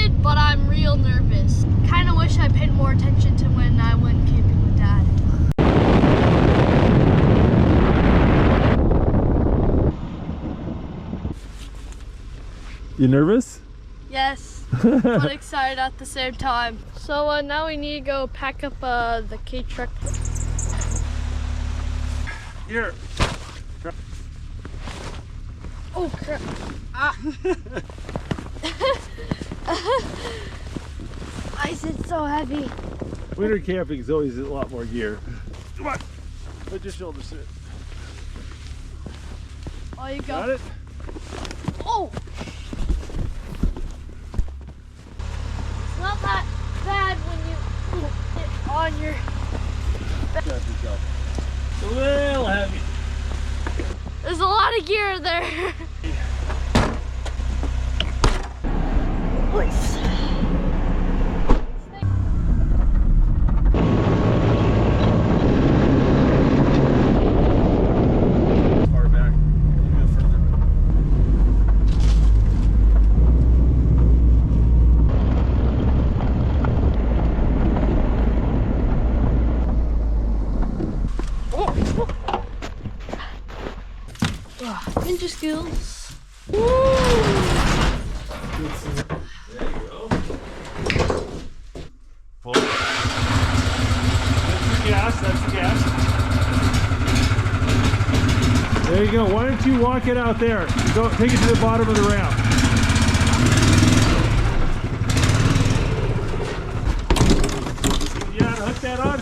excited, but I'm real nervous. Kind of wish I paid more attention to when I went camping with Dad. You nervous? Yes, but excited at the same time. So now we need to go pack up the K-truck. Here. Oh crap. Ah. Ice is so heavy. Winter camping is always a lot more gear. Come on. Let your shoulders sit. Oh, you go. Got it? Oh! It's not that bad when you get on your back. Strap yourself. It's a little heavy. There's a lot of gear there. Far back. A bit further. Ninja skills. Woo! There you go. Pull. That's the gas, that's the gas. There you go. Why don't you walk it out there? Go take it to the bottom of the ramp. Yeah, hook that on.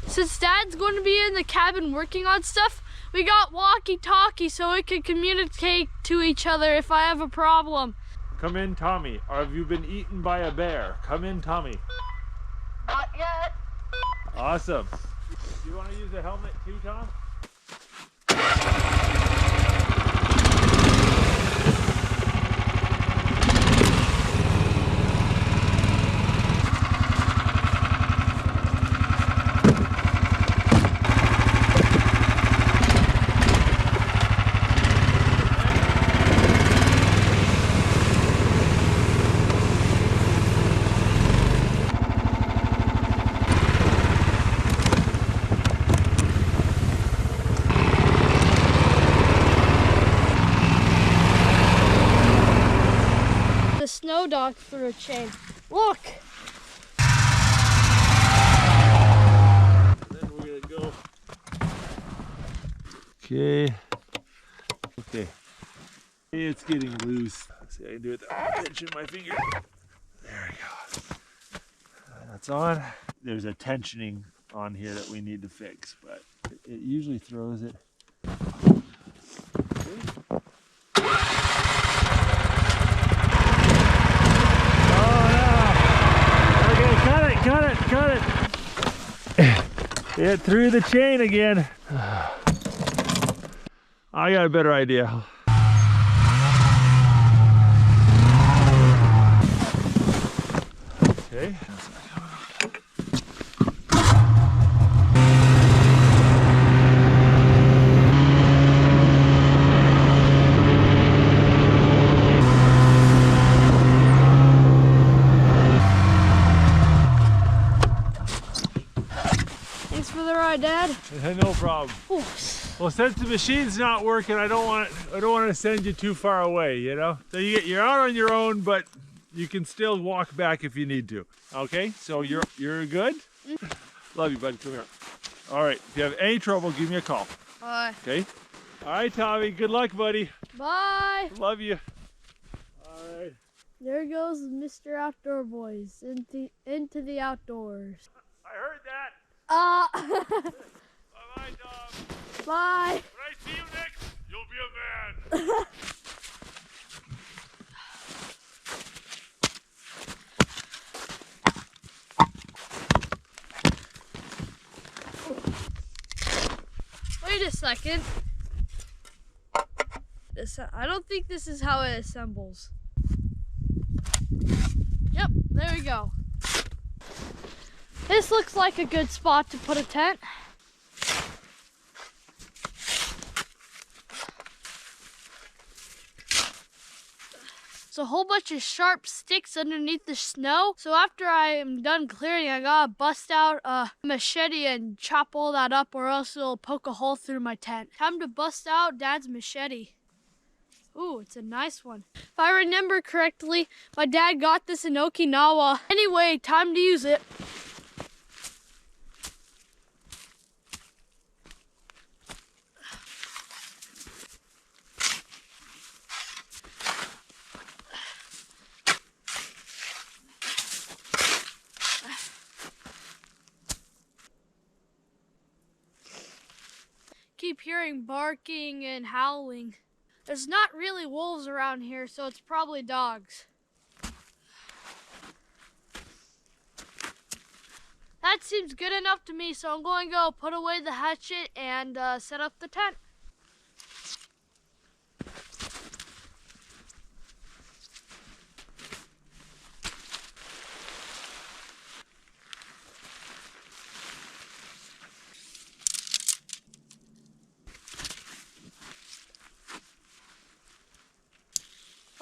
Since Dad's going to be in the cabin working on stuff, we got walkie-talkie so we can communicate to each other if I have a problem. Come in, Tommy. Or have you been eaten by a bear? Come in, Tommy. Not yet. Awesome. Do you want to use a helmet too, Tom? The snow dog threw a chain. Look! Then we're gonna go. Okay. Okay. It's getting loose. Let's see, I can do it without pinching my finger. There we go. That's on. There's a tensioning on here that we need to fix, but it usually throws it. Cut it! It threw the chain again. I got a better idea. Okay. Thanks for the ride, Dad. No problem. Oops. Well, since the machine's not working, I don't want to send you too far away, you know? So you're out on your own, but you can still walk back if you need to. Okay? So you're good? Love you, buddy. Come here. All right. If you have any trouble, give me a call. Bye. Okay? All right, Tommy. Good luck, buddy. Bye. Love you. All right. There goes Mr. Outdoor Boys into the outdoors. I heard that. Bye-bye, Tom. Bye. When I see you next, you'll be a man. Wait a second. I don't think this is how it assembles. There we go. This looks like a good spot to put a tent. There's a whole bunch of sharp sticks underneath the snow. So after I am done clearing, I gotta bust out a machete and chop all that up, or else it'll poke a hole through my tent. Time to bust out Dad's machete. Ooh, it's a nice one. If I remember correctly, my dad got this in Okinawa. Anyway, time to use it. Keep hearing barking and howling. There's not really wolves around here, so it's probably dogs. That seems good enough to me, so I'm going to go put away the hatchet and set up the tent.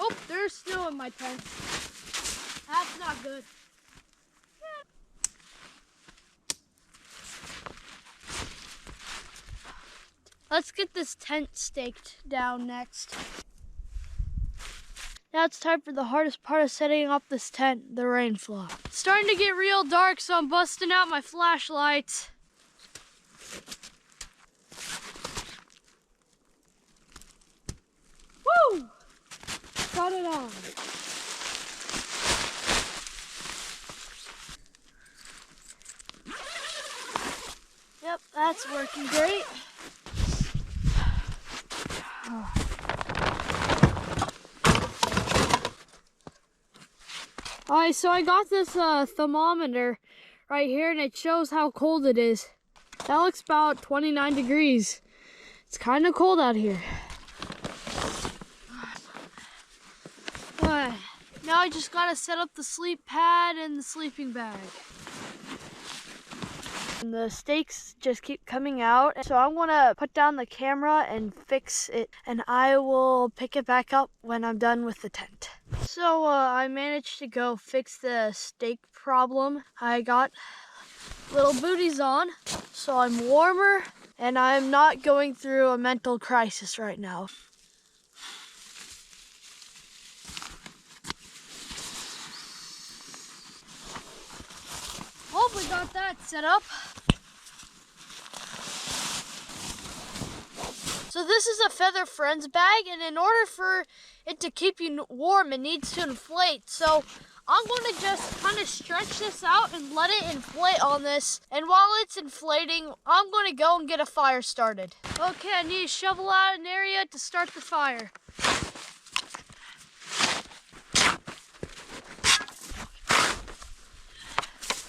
Oh, there's snow in my tent. That's not good. Let's get this tent staked down next. Now it's time for the hardest part of setting up this tent, the rain fly. It's starting to get real dark, so I'm busting out my flashlights. Woo! Got it on. Yep, that's working great. Alright, so I got this thermometer right here, and it shows how cold it is. That looks about 29 degrees. It's kind of cold out here. Now I just gotta set up the sleep pad and the sleeping bag. And the stakes just keep coming out, so I'm gonna put down the camera and fix it, and I will pick it back up when I'm done with the tent. So I managed to go fix the stake problem. I got little booties on, so I'm warmer, and I'm not going through a mental crisis right now. Hope we got that set up. So this is a Feather Friends bag, and in order for it to keep you warm, it needs to inflate. So I'm going to just kind of stretch this out and let it inflate on this. And while it's inflating, I'm going to go and get a fire started. Okay, I need to shovel out an area to start the fire.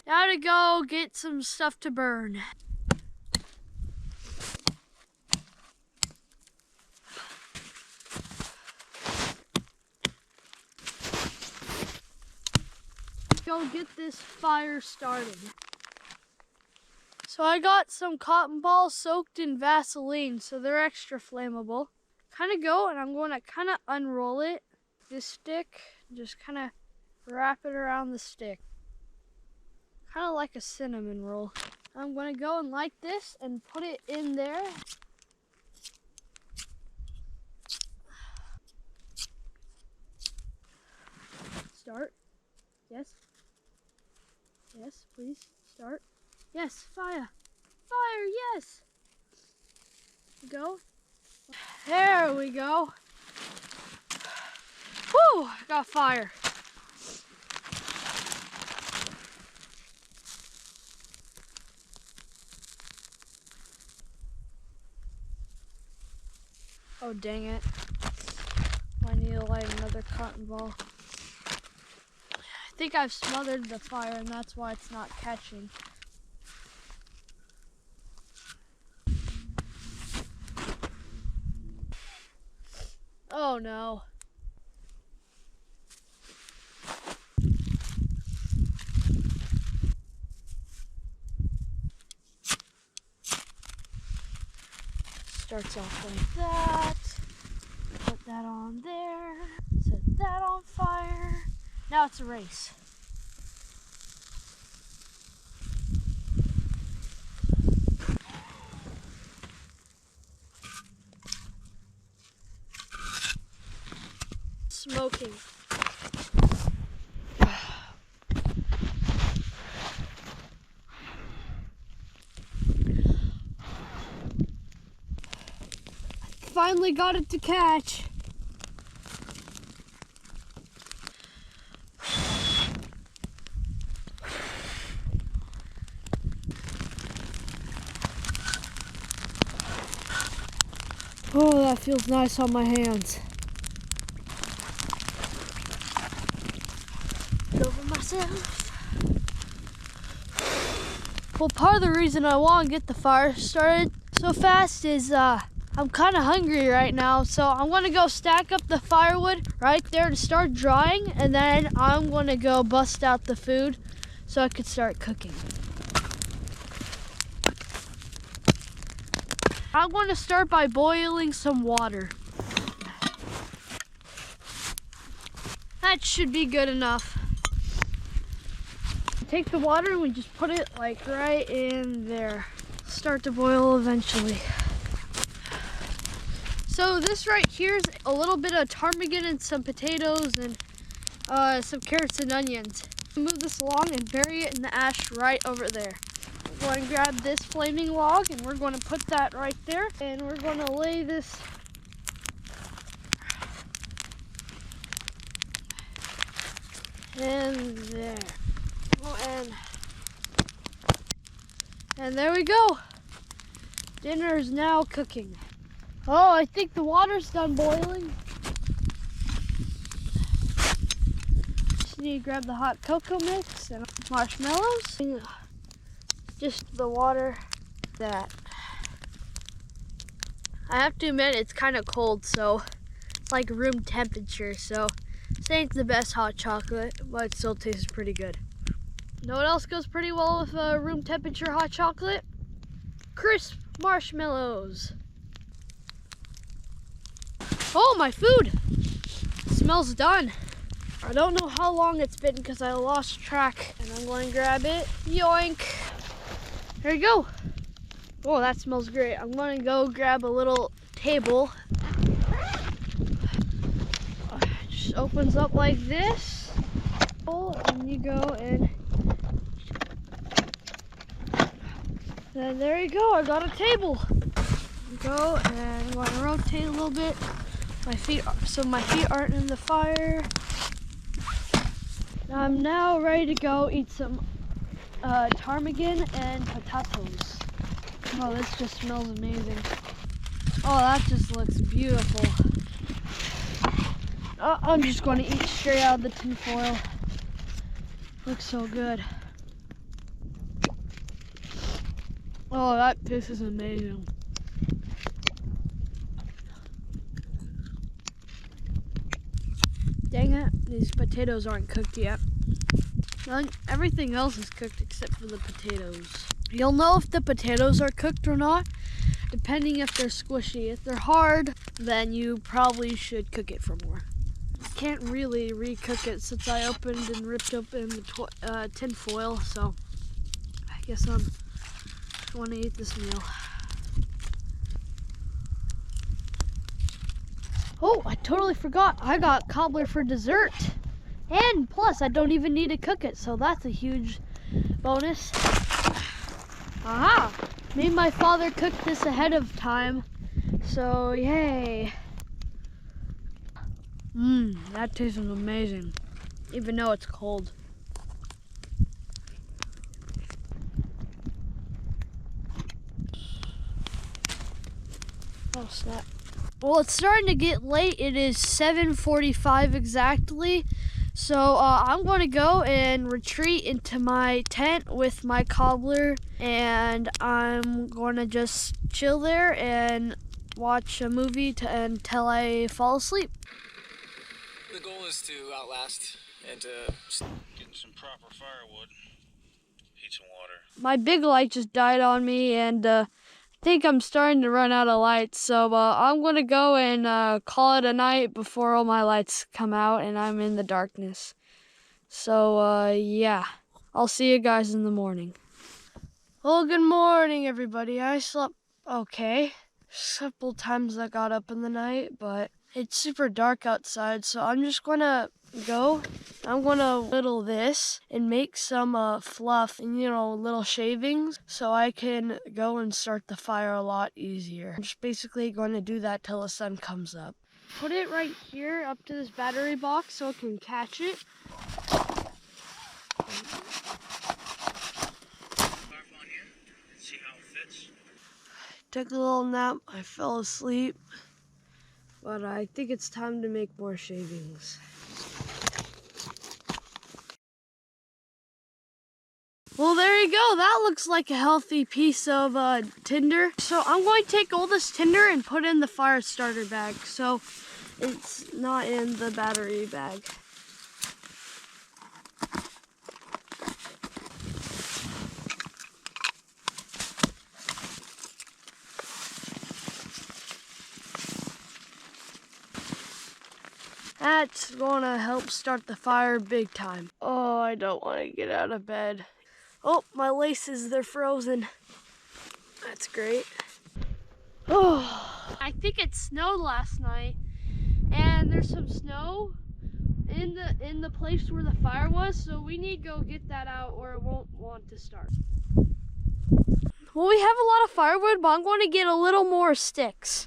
Now to go get some stuff to burn. Go get this fire started. So I got some cotton balls soaked in Vaseline, so they're extra flammable. Kind of go, and I'm going to kind of unroll it, this stick, just kind of wrap it around the stick. Kind of like a cinnamon roll. I'm going to go and light this and put it in there. Start. Yes. Yes, please. Start. Yes, fire. Fire, yes. Go. There we go. Whew, got fire. Oh, dang it. I need to light another cotton ball. I think I've smothered the fire, and that's why it's not catching. Oh no. starts off like that. Put that on there. Set that on fire. Now it's a race. Smoking. Finally got it to catch. Oh, that feels nice on my hands. Over myself. Well, part of the reason I want to get the fire started so fast is I'm kind of hungry right now, so I'm going to go stack up the firewood right there to start drying, and then I'm going to go bust out the food so I could start cooking. I'm going to start by boiling some water. That should be good enough. Take the water and we just put it like right in there. Start to boil eventually. So this right here is a little bit of ptarmigan and some potatoes and some carrots and onions. Move this along and bury it in the ash right over there. We're going to grab this flaming log and we're going to put that right there, and we're going to lay this in there. Oh, and there we go. Dinner is now cooking. Oh, I think the water's done boiling. Just need to grab the hot cocoa mix and marshmallows. Just the water. That. I have to admit it's kind of cold, so it's like room temperature, so this ain't the best hot chocolate, but it still tastes pretty good. Know what else goes pretty well with room temperature hot chocolate? Crisp marshmallows. Oh, my food! It smells done. I don't know how long it's been because I lost track, and I'm going to grab it. Yoink! There you go. Oh, that smells great. I'm going to go grab a little table. It just opens up like this. And you go and then there you go. I got a table. Go and I'm going to rotate a little bit. So my feet aren't in the fire. I'm now ready to go eat some ptarmigan and potatoes. Oh, this just smells amazing. Oh, that just looks beautiful. I'm just going to eat straight out of the tin foil. Looks so good. Oh, this is amazing. Dang it, these potatoes aren't cooked yet. Everything else is cooked except for the potatoes. You'll know if the potatoes are cooked or not, depending if they're squishy. If they're hard, then you probably should cook it for more. Can't really re-cook it since I opened and ripped open the tin foil, so I guess I'm going to eat this meal. Oh, I totally forgot. I got cobbler for dessert. And plus, I don't even need to cook it, so that's a huge bonus. Aha! Me and my father cooked this ahead of time, so yay. That tastes amazing, even though it's cold. Oh snap. Well, it's starting to get late. It is 7:45 exactly. So I'm going to go and retreat into my tent with my cobbler, and I'm going to just chill there and watch a movie until I fall asleep. The goal is to outlast and to getting some proper firewood, heat some water. My big light just died on me, and think I'm starting to run out of lights, so I'm gonna go and call it a night before all my lights come out and I'm in the darkness. So yeah, I'll see you guys in the morning. Well, good morning, everybody. I slept okay. Several times I got up in the night, but it's super dark outside, so I'm just gonna go. I'm gonna whittle this and make some fluff and, little shavings so I can go and start the fire a lot easier. I'm just basically going to do that till the sun comes up. Put it right here up to this battery box so it can catch it. See how it fits. Took a little nap, I fell asleep, but I think it's time to make more shavings. Well, there you go. That looks like a healthy piece of tinder. So I'm going to take all this tinder and put in the fire starter bag so it's not in the battery bag. That's gonna help start the fire big time. Oh, I don't want to get out of bed. Oh, my laces, they're frozen. That's great. Oh, I think it snowed last night, and there's some snow in the place where the fire was, so we need to go get that out or it won't want to start. Well, we have a lot of firewood, but I'm going to get a little more sticks.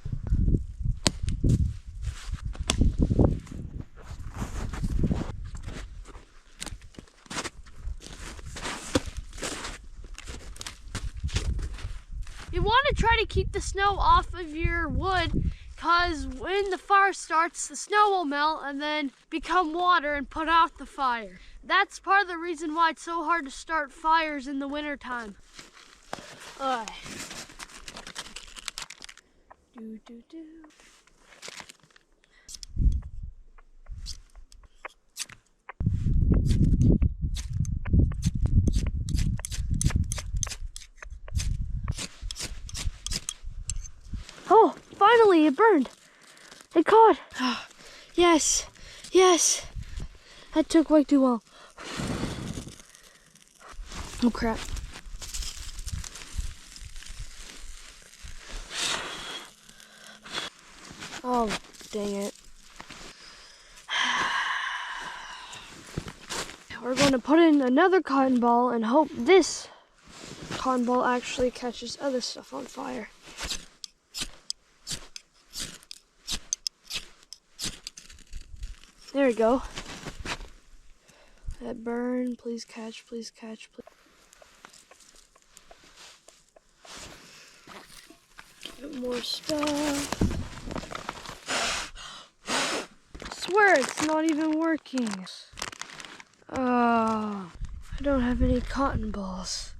You want to try to keep the snow off of your wood, because when the fire starts, the snow will melt and then become water and put out the fire. That's part of the reason why it's so hard to start fires in the wintertime. Oh, finally it burned. It caught. Oh, yes, yes. That took way too long. Oh crap. Oh, dang it. We're going to put in another cotton ball and hope this cotton ball actually catches other stuff on fire. There we go. That burn, please catch, please catch, please. Get more stuff. I swear it's not even working. I don't have any cotton balls.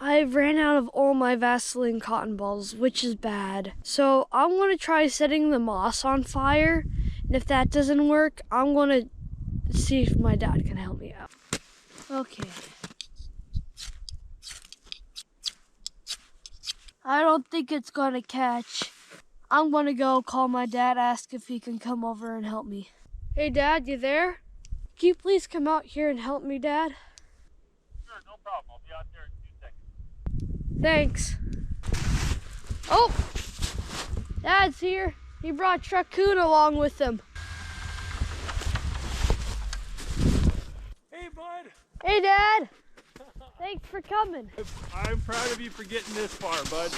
I ran out of all my Vaseline cotton balls, which is bad. So I'm going to try setting the moss on fire. And if that doesn't work, I'm going to see if my dad can help me out. Okay. I don't think it's going to catch. I'm going to go call my dad, ask if he can come over and help me. Hey, Dad, you there? Can you please come out here and help me, Dad? Sure, no problem. I'll be out there in 2 seconds. Thanks. Oh, Dad's here. He brought Raccoon along with him. Hey, bud. Hey, Dad. Thanks for coming. I'm proud of you for getting this far, bud.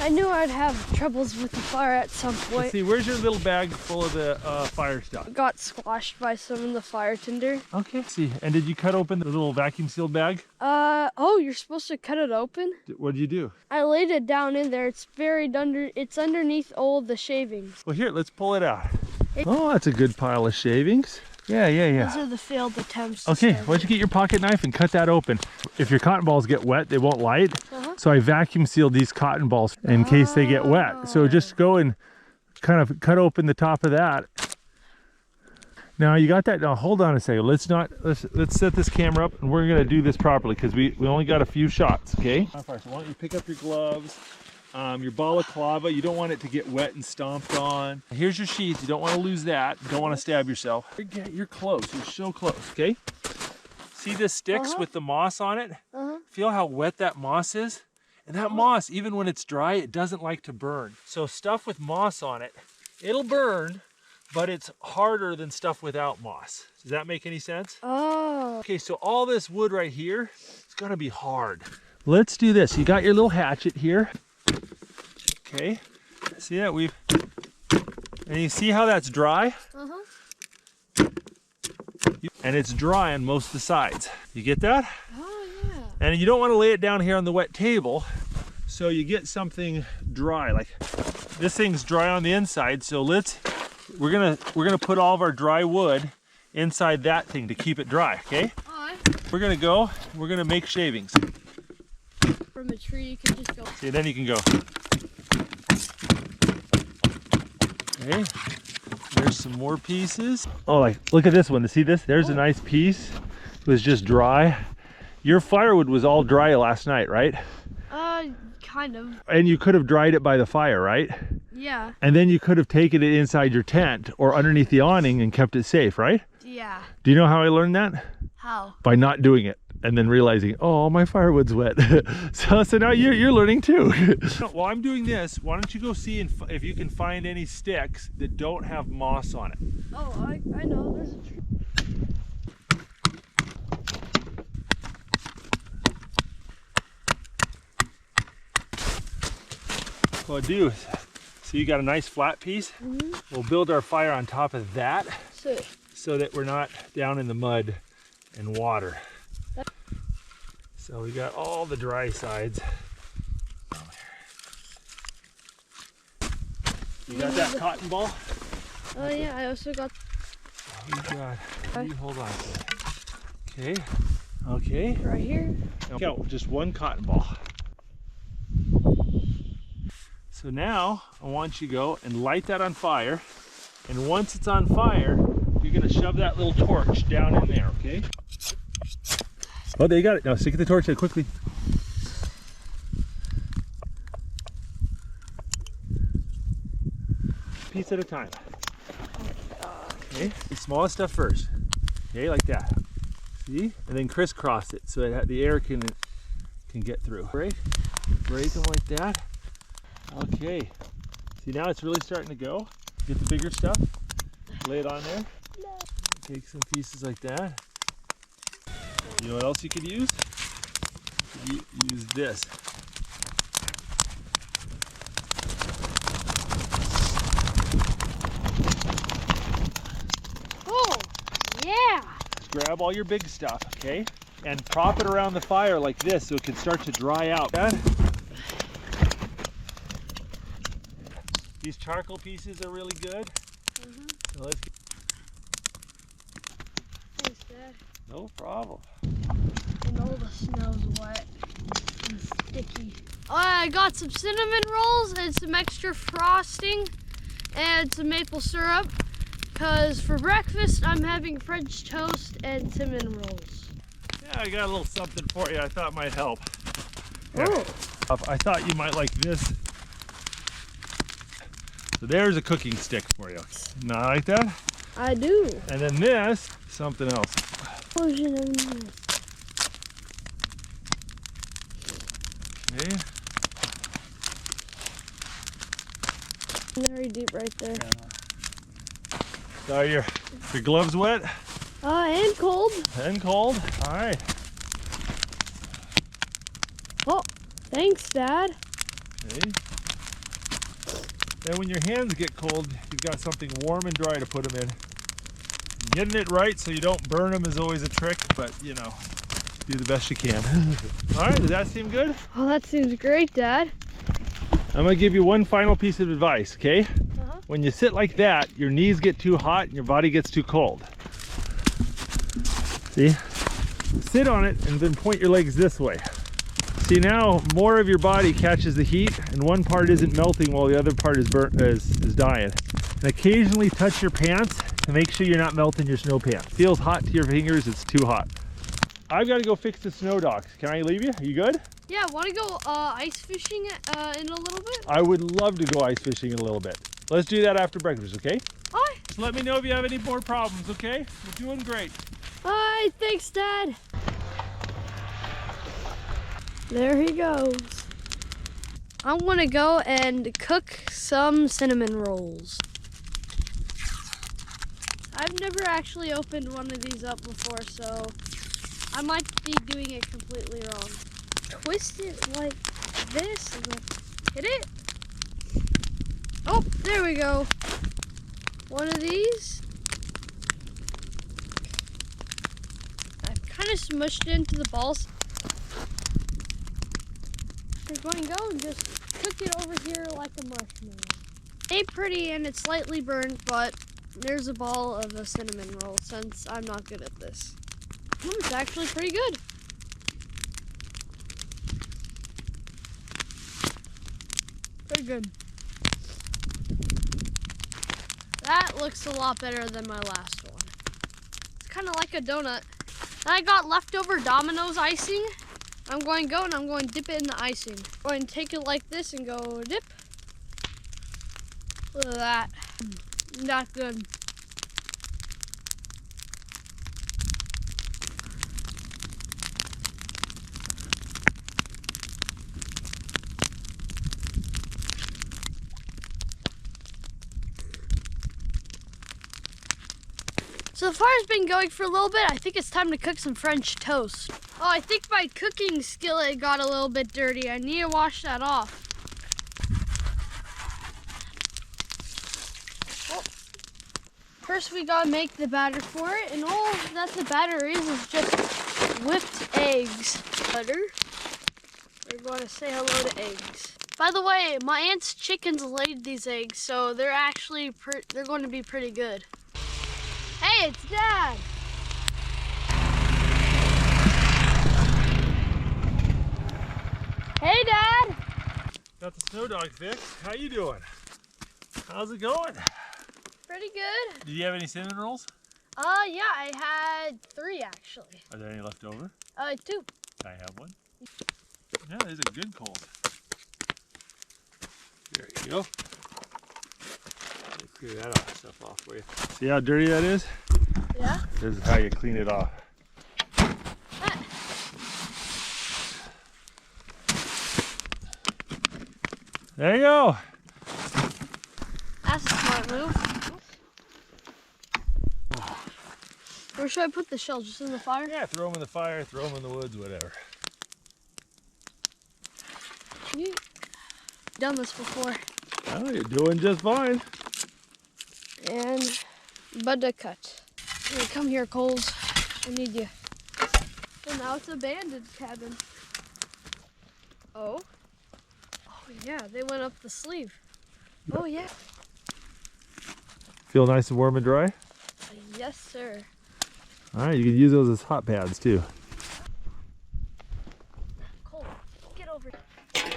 I knew I'd have troubles with the fire at some point. Let's see, where's your little bag full of the fire stuff? Got squashed by some of the fire tinder. Okay, let's see. And did you cut open the little vacuum sealed bag? Oh, you're supposed to cut it open? What did you do? I laid it down in there. It's buried under, it's underneath all the shavings. Well, here, let's pull it out. Oh, that's a good pile of shavings. Yeah. Those are the failed attempts. Okay, why don't you get your pocket knife and cut that open. If your cotton balls get wet, they won't light. So I vacuum sealed these cotton balls in case they get wet. So just go and kind of cut open the top of that. Now you got that. Now hold on a second. Let's set this camera up and we're gonna do this properly because we only got a few shots, okay? So why don't you pick up your gloves, your balaclava. You don't want it to get wet and stomped on. Here's your sheath. You don't want to lose that. You don't want to stab yourself. You're close. You're so close, okay? See this sticks with the moss on it? Feel how wet that moss is? And that moss, even when it's dry, it doesn't like to burn. So stuff with moss on it, it'll burn, but it's harder than stuff without moss. Does that make any sense? Oh. Okay, so all this wood right here, it's gonna be hard. Let's do this. You got your little hatchet here. Okay, see that? And you see how that's dry? And it's dry on most of the sides. You get that? Oh, yeah. And you don't want to lay it down here on the wet table, so you get something dry. Like this thing's dry on the inside, so we're gonna put all of our dry wood inside that thing to keep it dry. Okay? Alright. We're gonna make shavings. From a tree, you can just go. See, then you can go. Okay. There's some more pieces. Oh, like look at this one. See this? There's a nice piece. It was just dry. Your firewood was all dry last night, right? Kind of. And you could have dried it by the fire, right? Yeah. And then you could have taken it inside your tent or underneath the awning and kept it safe, right? Yeah. Do you know how I learned that? How? By not doing it and then realizing, oh, my firewood's wet. so now you're learning too. While I'm doing this, why don't you go see if you can find any sticks that don't have moss on it. Oh, I know. There's a tree. What I'll do is, so you got a nice flat piece. We'll build our fire on top of that so that we're not down in the mud and water. So we got all the dry sides. You got that cotton ball? Oh yeah, I also got. You hold on. Okay. Okay. Right here. Okay, just one cotton ball. So now I want you to go and light that on fire. And once it's on fire, you're gonna shove that little torch down in there, okay? Oh, there you got it. Now stick the torch in quickly. Piece at a time. Okay, the smallest stuff first. Okay, like that. See? And then crisscross it so that the air can get through. Break them like that. Okay. See, now it's really starting to go. Get the bigger stuff. Lay it on there. Take some pieces like that. You know what else you could use? Use this. Oh, yeah. Grab all your big stuff, okay? And prop it around the fire like this so it can start to dry out. These charcoal pieces are really good. So let's get... Thanks, Dad. No problem. And all the snow's wet and sticky. I got some cinnamon rolls and some extra frosting and some maple syrup. Because for breakfast, I'm having French toast and cinnamon rolls. Yeah, I got a little something for you I thought might help. Oh. I thought you might like this. So there's a cooking stick for you. Not like that? I do. And then this, something else. Version of this. Okay. Very deep right there. So your gloves wet? And cold. And cold. All right. Oh, thanks, Dad. Okay. Then when your hands get cold, you've got something warm and dry to put them in. Getting it right so you don't burn them is always a trick, but you know, do the best you can. All right, does that seem good? Oh, that seems great, Dad. I'm gonna give you one final piece of advice, okay? When you sit like that, your knees get too hot and your body gets too cold. See? Sit on it and then point your legs this way. See, now more of your body catches the heat and one part isn't melting while the other part is dying. And occasionally touch your pants And make sure you're not melting your snow pan. Feels hot to your fingers, it's too hot. I've got to go fix the snow docks. Can I leave you? Are you good? Yeah, want to go ice fishing in a little bit? I would love to go ice fishing in a little bit. Let's do that after breakfast, okay? Alright. Just let me know if you have any more problems, okay? We're doing great. Alright, thanks, Dad. There he goes. I'm gonna go and cook some cinnamon rolls. I've never actually opened one of these up before, so I might be doing it completely wrong. Twist it like this and then hit it. Oh, there we go. One of these. I've kind of smushed it into the balls. We're going to go and just cook it over here like a marshmallow. Ain't pretty and it's slightly burned, but there's a ball of a cinnamon roll since I'm not good at this. It's actually pretty good. Pretty good. That looks a lot better than my last one. It's kind of like a donut. I got leftover Domino's icing. I'm going to go and I'm going to dip it in the icing. I'm going to take it like this and go dip. Look at that. Not good. So the fire's been going for a little bit. I think it's time to cook some French toast. Oh, I think my cooking skillet got a little bit dirty. I need to wash that off. Well, first we gotta make the batter for it, and all that the batter is just whipped eggs. Butter. We're going to say hello to eggs. By the way, my aunt's chickens laid these eggs, so they're actually they're going to be pretty good. Hey, it's Dad. Hey, Dad. Got the snow dog fixed. How you doing? How's it going? Pretty good. Did you have any cinnamon rolls? Yeah, I had 3 actually. Are there any left over? 2. Can I have one? Yeah, there's a good cold. There you go. Let me clear that stuff off for you. See how dirty that is? Yeah. This is how you clean it off. There you go. That's a smart move. Where should I put the shells? Just in the fire? Yeah, throw them in the fire, throw them in the woods, whatever. You done this before. Oh, you're doing just fine. And buttercut. Hey, come here, Coles. I need you. So now it's abandoned cabin. Oh. Oh yeah, they went up the sleeve. Oh yeah. Feel nice and warm and dry? Yes, sir. All right, you can use those as hot pads too. Cole, get over here.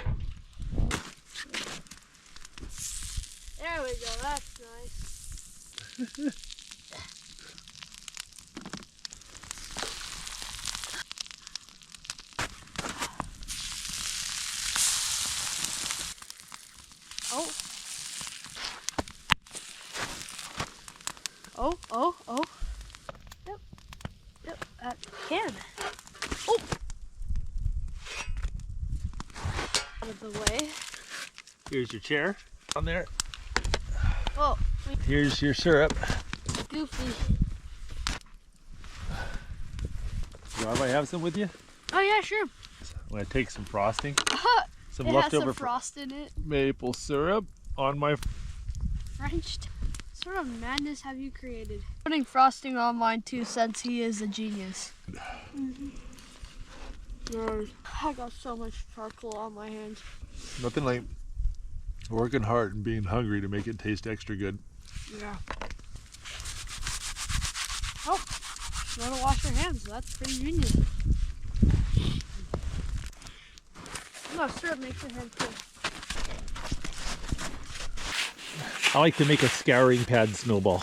There we go, that's nice. Oh. Oh, oh, oh. Yep. Yep, that can. Oh! Out of the way. Here's your chair on there. Oh, Here's your syrup. goofy. You mind if I have some with you? Oh yeah, sure. I'm gonna take some frosting. Some It has leftover some frost in it. maple syrup on my... French. What sort of madness have you created? Putting frosting on mine too, since he is a genius. I got so much charcoal on my hands. Nothing like working hard and being hungry to make it taste extra good. Yeah. Oh, you gotta wash your hands. That's pretty genius. No, syrup makes your hands good. I like to make a scouring pad snowball.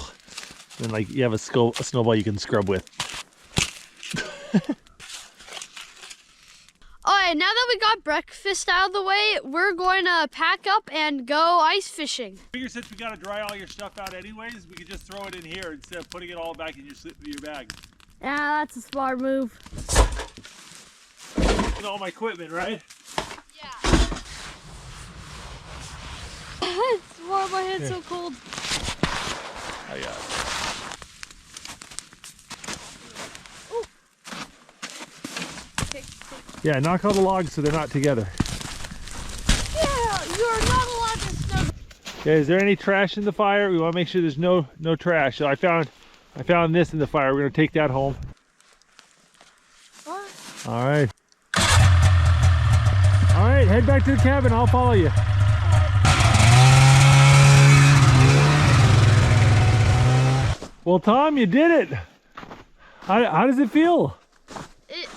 And like you have a snowball you can scrub with. Alright, now that we got breakfast out of the way, we're going to pack up and go ice fishing. I figure since we gotta dry all your stuff out anyways, we could just throw it in here instead of putting it all back in your bag. Yeah, that's a smart move. And all my equipment, right? Yeah. It's warm, my hand's so cold. I got it. Yeah, knock out the logs so they're not together. Yeah, you're not allowed to snow. Okay, is there any trash in the fire? We want to make sure there's no trash. So I found this in the fire. We're gonna take that home. What? All right. All right, head back to the cabin. I'll follow you. Well, Tom, you did it. How does it feel?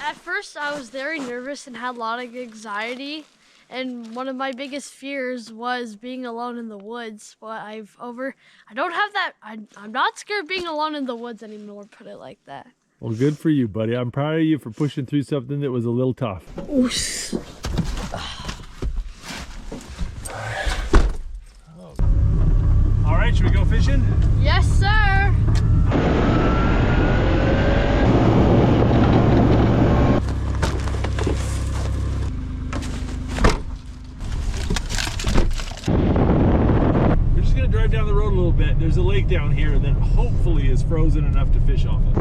At first, I was very nervous and had a lot of anxiety. And one of my biggest fears was being alone in the woods. But I don't have that. I'm not scared of being alone in the woods anymore, put it like that. Well, good for you, buddy. I'm proud of you for pushing through something that was a little tough. Oof. All right, should we go fishing? Yes, sir. We're just gonna drive down the road a little bit. There's a lake down here and then hopefully it's frozen enough to fish off of.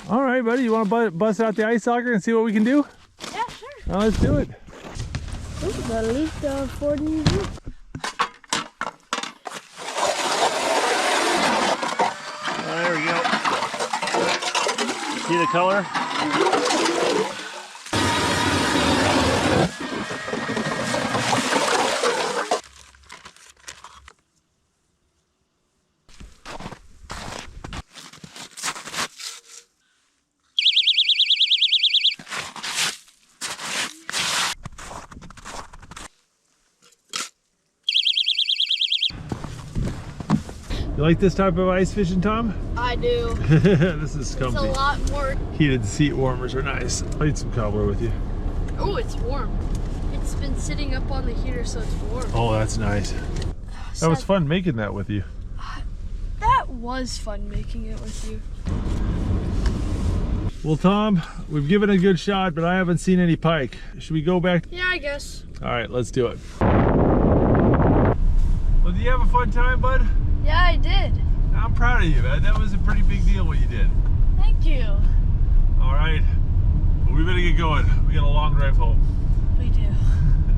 All right, buddy, you want to bust out the ice auger and see what we can do? Yeah, sure. Well, let's do it. Ooh, got at least 40 years. There we go. See the color? You like this type of ice fishing, Tom? I do. This is It's comfy. a lot more. Heated seat warmers are nice. I'll eat some cobbler with you. Oh, it's warm. It's been sitting up on the heater, so it's warm. Oh, that's nice. That was fun making that with you. That was fun making it with you. Well, Tom, we've given it a good shot, but I haven't seen any pike. Should we go back? Yeah, I guess. All right, let's do it. Well, do you have a fun time, bud? Yeah, I did. I'm proud of you, man. That was a pretty big deal what you did. Thank you. All right, well, we better get going. We got a long drive home.